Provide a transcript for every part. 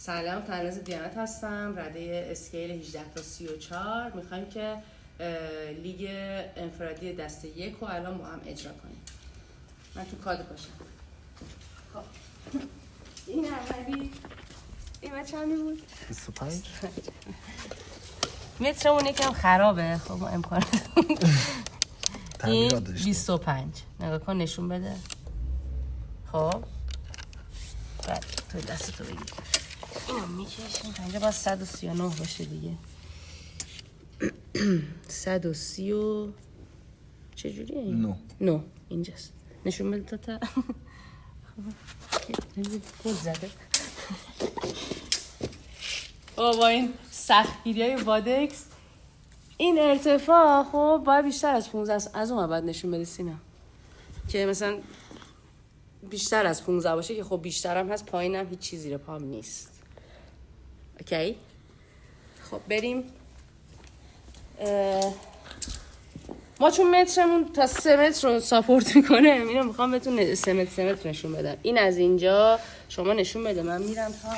سلام، تناز دیانت هستم. رده اسکیل 18 تا 34. میخوایم که لیگ انفرادی دسته 1 رو الان با هم اجرا کنیم. من تو کاد باشم. خب این اولی این چندی بود؟ 25 مترمون یکم خرابه. خب ما امکان این 25 نگاه کن، نشون بده. خب بعد تو دستتو بگیر، اینو میکشیم اینجا. باید 139 باشه دیگه. 130 و چجوریه این؟ نو اینجاست. نشون بده تا خود زده. با این سختگیری های وادکس این ارتفاع خب باید بیشتر از 15 است. از اون باید نشون بده سینا که مثلا بیشتر از 15 باشه، که خب بیشتر هم هست، پایین هم هیچ چیزی رو پام نیست. اوکی خب بریم. ما چون مترمون تا 3 متر رو ساپورت میکنه، اینو میخوام بهتون 3 متر نشون بدم. این از اینجا شما نشون بده، من میرم تا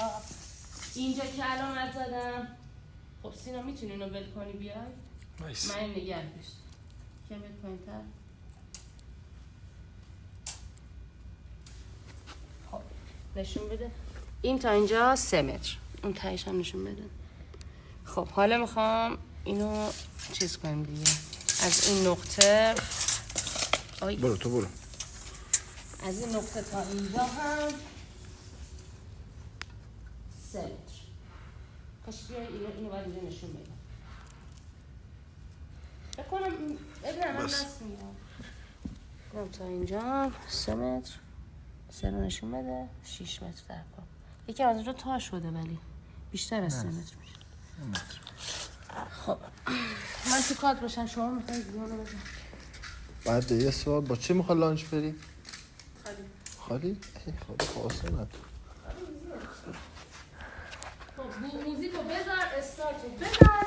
اینجا که علامت زدم. خب سینا میتونی اینو ول کنی بیای؟ من این نگه داشت کم بهت پایین تر. خب نشون بده. این تا اینجا 3 متر، اون تایش هم نشون بده. خب حالا میخوام اینو چیز کنیم دیگه. از این نقطه برو تو برو. از این نقطه تا اینجا هم 3 متر. کاش بیای اینو باید اینجا نشون بدم. بکنم ببینم من دست میگم. تا اینجا 3 متر. 3 رو نشون بده. 6 متر در پا. یکی از اونجا تا شده ولی بیشتر از 3 متر میشه. خب من تو کات باشم، شما میخواید بیانو بزن. بعد یه سوال، با چی میخوای لانچ بری؟ خالی. خالی خواسته نه. خب موزیکو بذار، استارتو بزن.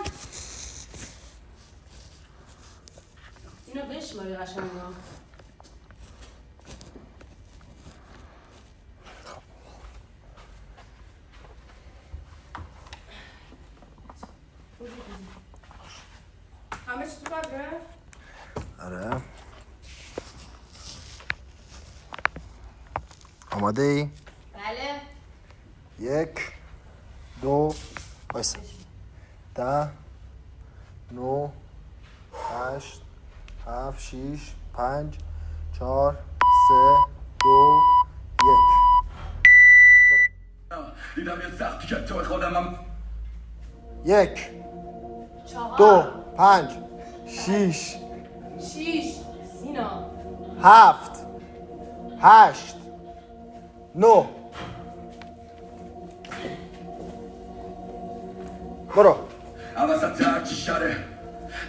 اینو بشماری قشنگا. همه چی تو کادره؟ آره. آماده ای؟ بله. 1 2 بایسته. 10 9 8 7 6 5 4 3 2 1 دیدم یه سختی که تو خودمم 1 4 2 5 6 سینا 7 8 9 برو. عوضت هرچی شره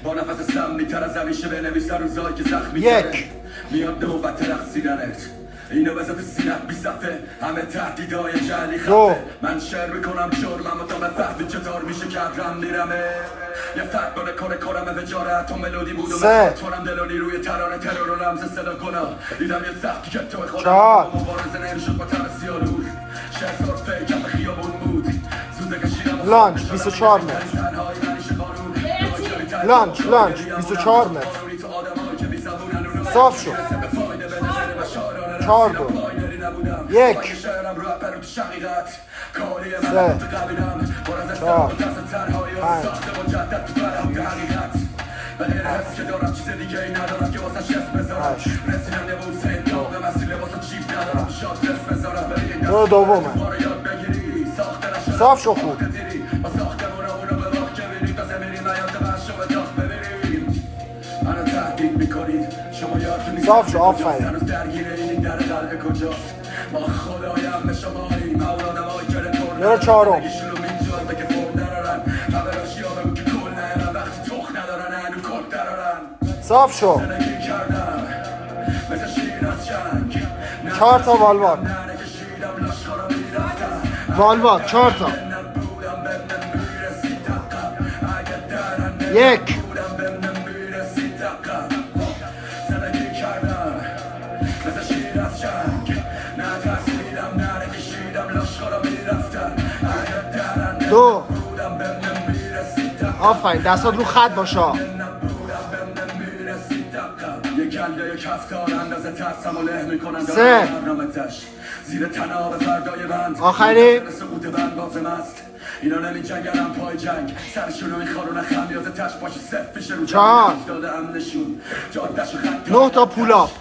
با نفس سمی‌تر از همیشه بنویسن روزایی که زخمی 1 میاد نوبت رقصیدنت. اینو بذار تو سینت بی صفحه، همه تهدیدهای جعلی 2 خفه. من شعر میکنم جرمم تا بفهمی چطور میشه که عبرم میرمه. یه فرق باره کار کارم وجارت و ملودی بود و مطمئنم دلونی روی ترانه ترور و رمز صدا کنم. دیدم یه سختی که تو خودم 4 مبارزه نمیشد با ترسی آلود. شهر سار فیکم خیابون بود زوزه کشیدم لانچ 24 متر. لانچ 24 متر. صاف شد. 4 2 1 3 4 5 8 دومه. صاف شد. خوب صاف شد. آفرین. برو 4 صاف شد. 4 تا والوات 4 تا 1 نترسیدم نرکشیدم لشکارا میرفتن 2 آفرین دستات رو خط باشه سه زیر تناب فردای بند آخری سقوط بند بازم است اینا نمی جنگرم پای جنگ سرشونو میخارون خمیازه تش باشه صف پیش رو 4 داده امنشون جادش و خط 9 تا پولاب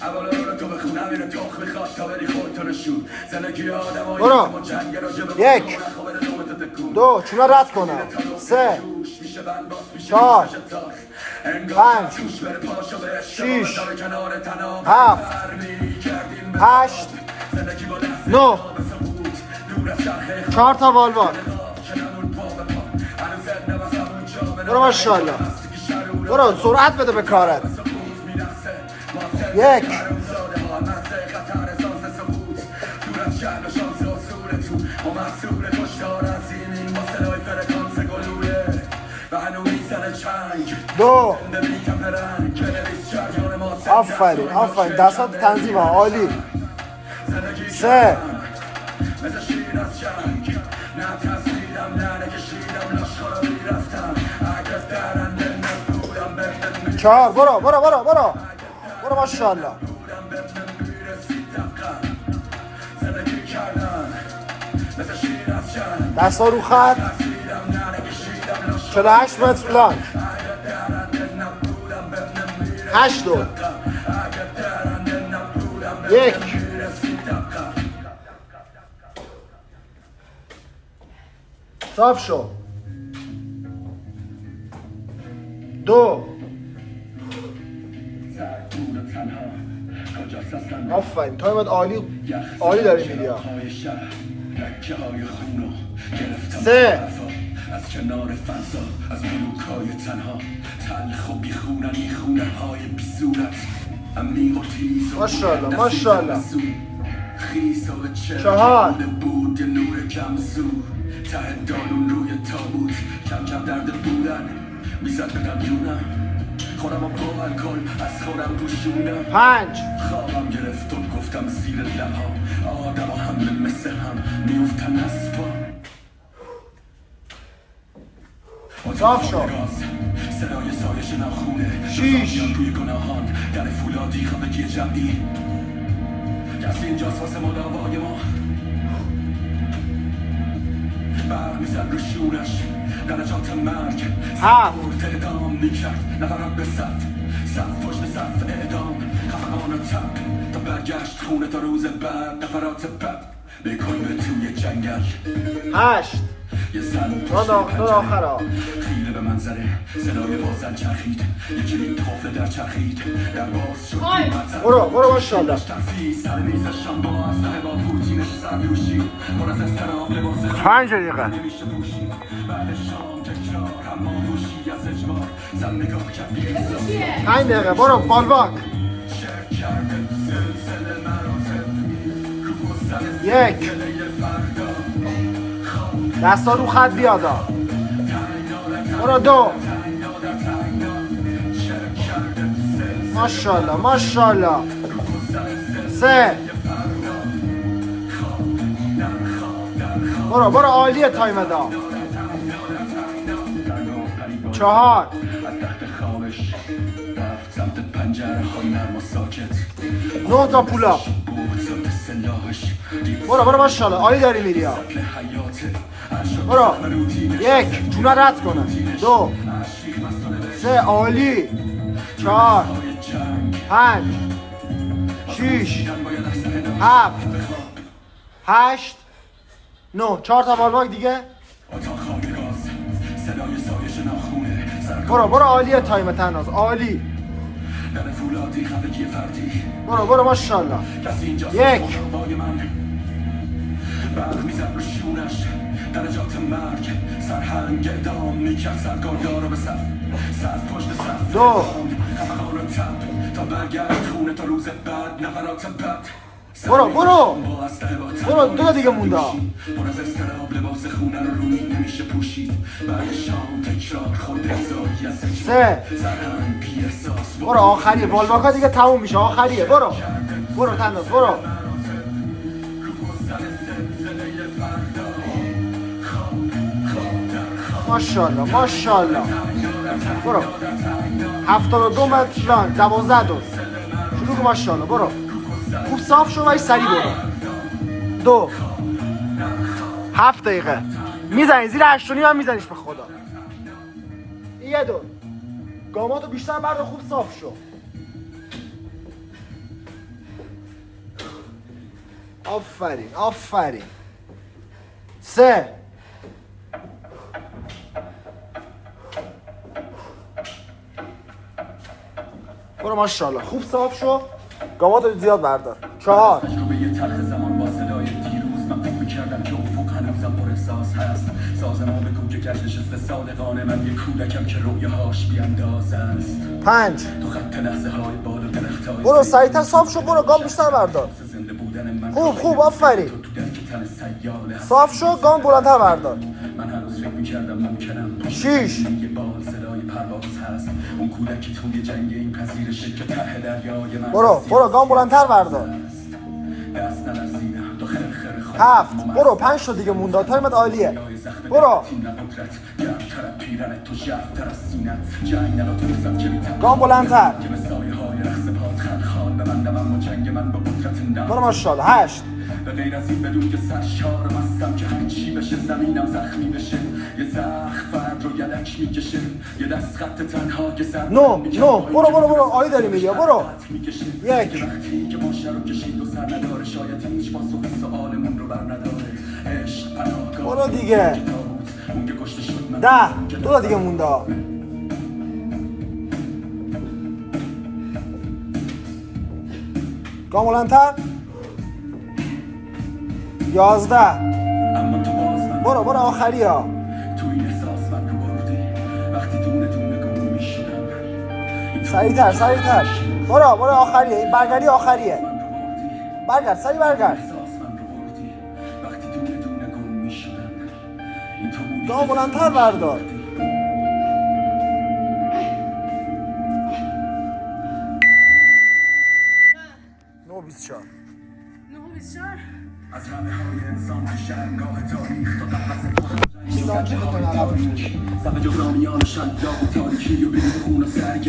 اولا رو تو بخونم اینو تخ میخواد تا بری خودتو نشون زندگی آدم های برو. با جنگ رو جبه 1 2 چونه رد کنم 3 4 5 6 7 8 9 4 تا والوار برو ماشاءالله برو سرعت بده به کارت 1 2 آفرین آفرین دستات تنظیم ها عالی 3 4 برو برو برو برو برو ماشاءالله دستا رو خط 48 متر فلان 8 2 1 صاف شو 2 آفرین تایمت عالی عالی داری میری 3 از کنار فضا از بلوک‌های تنها تلخ و بیخونن خونه‌های بی‌صورت عمیق و تیز و ماشاءالله ماشاءالله خیس و چه 4 بود یه نور کم سو ته دالون روی تابوت کم کم درد بودن میزد بدم جونم خورم و با الکل از خورم پوشونم 5 خوابم گرفت و گفتم زیر لبام آدم و همه مثل هم میفتن از پا صاف شو صدای سایش ناخونه 6 توی گناهان در فولادی خوابگی جمعی کسی اینجاست واسه مداوای ما برق میزد رو شورش درجات مرگ 7 اعدام میکرد نفرات به صف پشت صف اعدام خفقان و تب تا برگشت خونه تا روز بعد نفرات بد بکن توی جنگل 8 یه زن تو آخر ها خیره به منظره صدای بازن چرخید یکی این طفل در چرخید در باز شد برو برو ماشاءالله ترفی سر میزشان با اسلحه با پوتینش سرگوشی پر از استراب لباس 5 دقیقه نمیشه پوشی بعد شام تکرار اما گوشی از اجبار زن نگاه کرد بیرزا 5 دقیقه برو بالواک شرک کرده سلسله مراتب رو سر 1 دستا رو خط بیادا برو 2 ماشاءالله ماشاءالله 3 برو برو عالیه تایم دا 4 سمت پنجره های نرم و ساکت 9 تا پولا برو برو ماشاءالله عالی داری میری برو 1 جونه رد کنه 2 3 عالی 4 5 6 7 8 9 4 تا والواک دیگه برو برو عالیه تایم تناز عالی برو برو ماشاءالله 1 برق میزد رو شونش درجات مرگ سرهنگ اعدام میکرد سرگاردار رو به صف پشت صف 2 خفقان و تب تا برگرد خونه تا روز بعد نفرات بد برو برو برو 2 دیگه مونده پر از استراب لباس خونه رو روی نمیشه پوشید بعد شام تکرار خود ازایی از 3 سرهنگ بی احساس برو آخریه والواکا دیگه تموم میشه آخریه برو برو تنداز برو ماشاءالله ماشاءالله. برو 72 متر لان 12 دور شروع کن. ماشاءالله برو خوب صاف شو ولی سریع برو. 2 7 دقیقه میزنی زیر 8 و نیم هم میزنیش به خدا. یه دور گاماتو بیشتر بردار خوب صاف شو. آفرین آفرین. 3 برو ماشاءالله خوب صاف شو. گاماتو زیاد بردار. 4 تجربه یه تلخ زمان با صدای دیروز من فکر می‌کردم که افق هنوزم پر احساس هست. سازمان به کوچه گشت نشسته صادقانه من یه کودکم که رویاهاش بی‌انداز است. 5 تو خط لحظه‌های بالا درخت‌های برو سریعتر صاف شو. برو گام بیشتر بردار. زنده بودن من خوب آفرین. تو درک تن سیاله هست. صاف شو. گام بلندتر بردار. من هنوز فکر می‌کردم ممکنم 6 یه بال صدای پرواز هست. اون کودک که توی جنگ این پذیرشه که ته دریای من برو گام بلندتر بردار. دست نلرزیدم تو خرخر خود 7 برو 5 تا دیگه مونده. تایمت عالیه. برو گام بلندتر. برو ماشاءالله 8 به غیر از این بدون که سرشار مستم که هر چی بشه زمینم زخمی بشه یه زخم فرد رو یدک میکشه یه دست خط تنها که سر 9 برو آیی داری میگه. برو 1 وقتی که ماشه رو کشید و سر نداره شاید هیچ پاسخ سوالمون رو بر نداره عشق پناهگاه برو دیگه. اون که کشته شد من 10 2 تا دیگه مونده. گام بلندتر. 11 اما تو باز من برو آخری ها. تو این احساس من رو بردی وقتی دونه دونه گم میشدم سریعتر برو آخریه. این برگردی آخریه. من رو بردی برگرد سریع برگرد. احساس من رو بردی وقتی دونه دونه گم میشدم این تو بودی گام بلندتر بردار. 9:24 از همه های انسان تو شرمگاه تاریخ تا قفص صفحه جزامیان شلاق و تاریکی و بین خون و سرگ